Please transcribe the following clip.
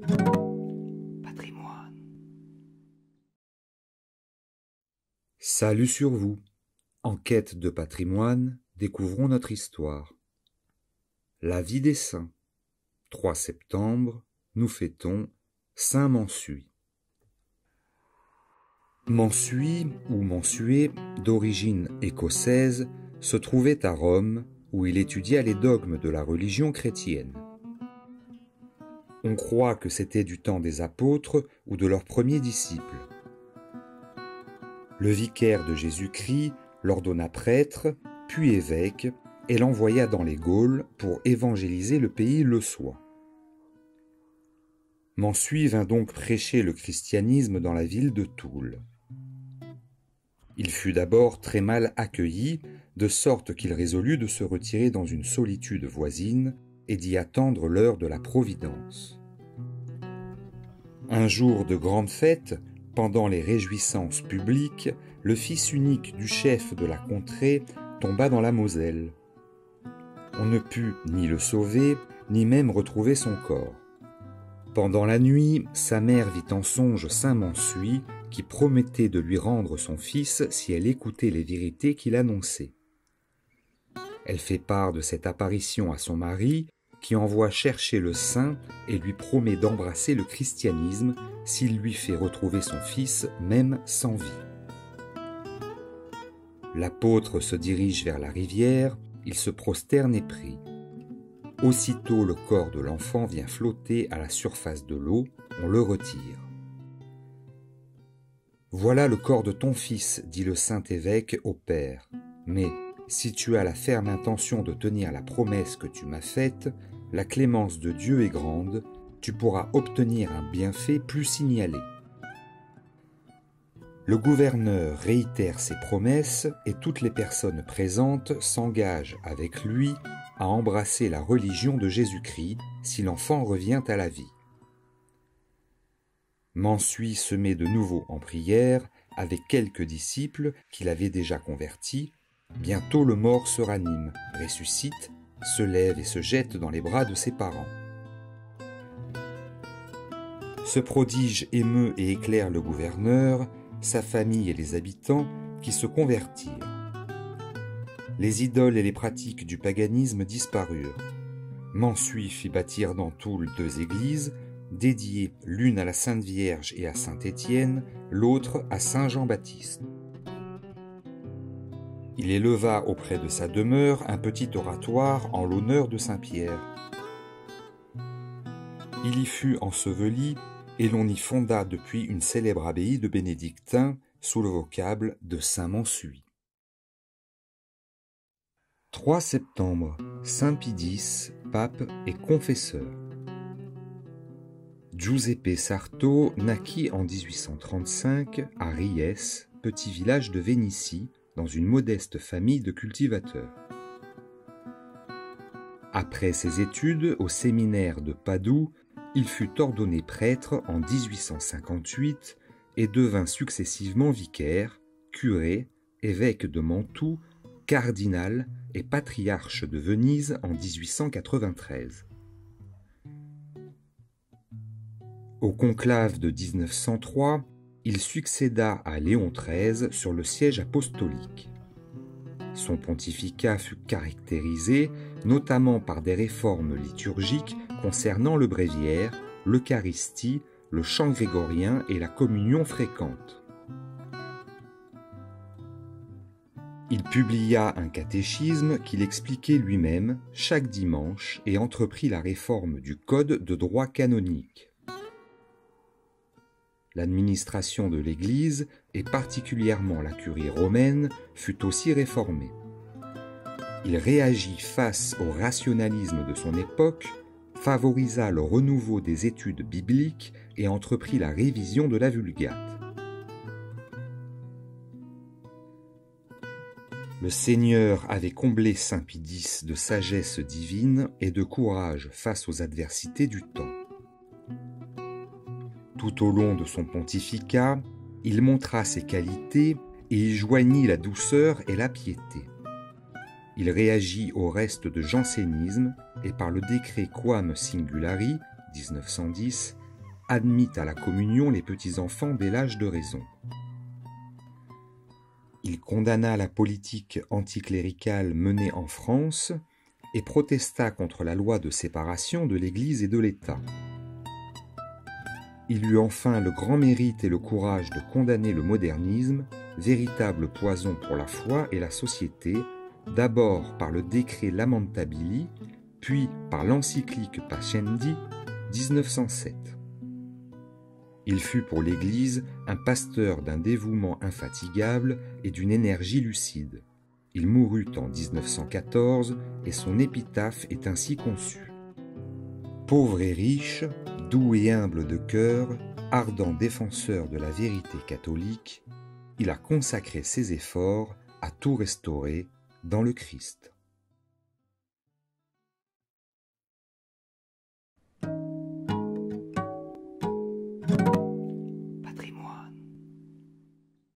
Patrimoine. Salut sur vous. En quête de patrimoine, découvrons notre histoire. La vie des saints. 3 septembre, nous fêtons Saint Mansuy. Mansuy, ou Mansuet, d'origine écossaise, se trouvait à Rome, où il étudia les dogmes de la religion chrétienne. On croit que c'était du temps des apôtres ou de leurs premiers disciples. Le vicaire de Jésus-Christ l'ordonna prêtre, puis évêque, et l'envoya dans les Gaules pour évangéliser le pays leusois. Mansuy vint donc prêcher le christianisme dans la ville de Toul. Il fut d'abord très mal accueilli, de sorte qu'il résolut de se retirer dans une solitude voisine et d'y attendre l'heure de la providence. Un jour de grande fête, pendant les réjouissances publiques, le fils unique du chef de la contrée tomba dans la Moselle. On ne put ni le sauver, ni même retrouver son corps. Pendant la nuit, sa mère vit en songe saint Mansuy, qui promettait de lui rendre son fils si elle écoutait les vérités qu'il annonçait. Elle fait part de cette apparition à son mari, qui envoie chercher le saint et lui promet d'embrasser le christianisme s'il lui fait retrouver son fils, même sans vie. L'apôtre se dirige vers la rivière, il se prosterne et prie. Aussitôt le corps de l'enfant vient flotter à la surface de l'eau, on le retire. « Voilà le corps de ton fils, dit le saint évêque au père. Mais si tu as la ferme intention de tenir la promesse que tu m'as faite, la clémence de Dieu est grande, tu pourras obtenir un bienfait plus signalé. » Le gouverneur réitère ses promesses et toutes les personnes présentes s'engagent avec lui à embrasser la religion de Jésus-Christ si l'enfant revient à la vie. Mansuy se met de nouveau en prière avec quelques disciples qu'il avait déjà convertis. Bientôt le mort se ranime, ressuscite, se lève et se jette dans les bras de ses parents. Ce prodige émeut et éclaire le gouverneur, sa famille et les habitants qui se convertirent. Les idoles et les pratiques du paganisme disparurent. Mansuy fit bâtir dans Toul 2 églises, dédiées l'une à la Sainte Vierge et à Saint Étienne, l'autre à Saint Jean-Baptiste. Il éleva auprès de sa demeure un petit oratoire en l'honneur de Saint Pierre. Il y fut enseveli et l'on y fonda depuis une célèbre abbaye de bénédictins sous le vocable de Saint Mansuy. 3 septembre, Saint Pie X, pape et confesseur. Giuseppe Sarto naquit en 1835 à Ries, petit village de Vénitie, dans une modeste famille de cultivateurs. Après ses études au séminaire de Padoue, il fut ordonné prêtre en 1858 et devint successivement vicaire, curé, évêque de Mantoue, cardinal et patriarche de Venise en 1893. Au conclave de 1903, il succéda à Léon XIII sur le siège apostolique. Son pontificat fut caractérisé notamment par des réformes liturgiques concernant le bréviaire, l'Eucharistie, le chant grégorien et la communion fréquente. Il publia un catéchisme qu'il expliquait lui-même chaque dimanche et entreprit la réforme du code de droit canonique. L'administration de l'Église, et particulièrement la curie romaine, fut aussi réformée. Il réagit face au rationalisme de son époque, favorisa le renouveau des études bibliques et entreprit la révision de la Vulgate. Le Seigneur avait comblé saint Pie X de sagesse divine et de courage face aux adversités du temps. Tout au long de son pontificat, il montra ses qualités et y joignit la douceur et la piété. Il réagit au reste de jansénisme et par le décret Quam Singulari, 1910, admit à la communion les petits-enfants dès l'âge de raison. Il condamna la politique anticléricale menée en France et protesta contre la loi de séparation de l'Église et de l'État. Il eut enfin le grand mérite et le courage de condamner le modernisme, véritable poison pour la foi et la société, d'abord par le décret Lamentabili, puis par l'encyclique Pascendi, 1907. Il fut pour l'Église un pasteur d'un dévouement infatigable et d'une énergie lucide. Il mourut en 1914 et son épitaphe est ainsi conçue. Pauvre et riche, doux et humble de cœur, ardent défenseur de la vérité catholique, il a consacré ses efforts à tout restaurer dans le Christ.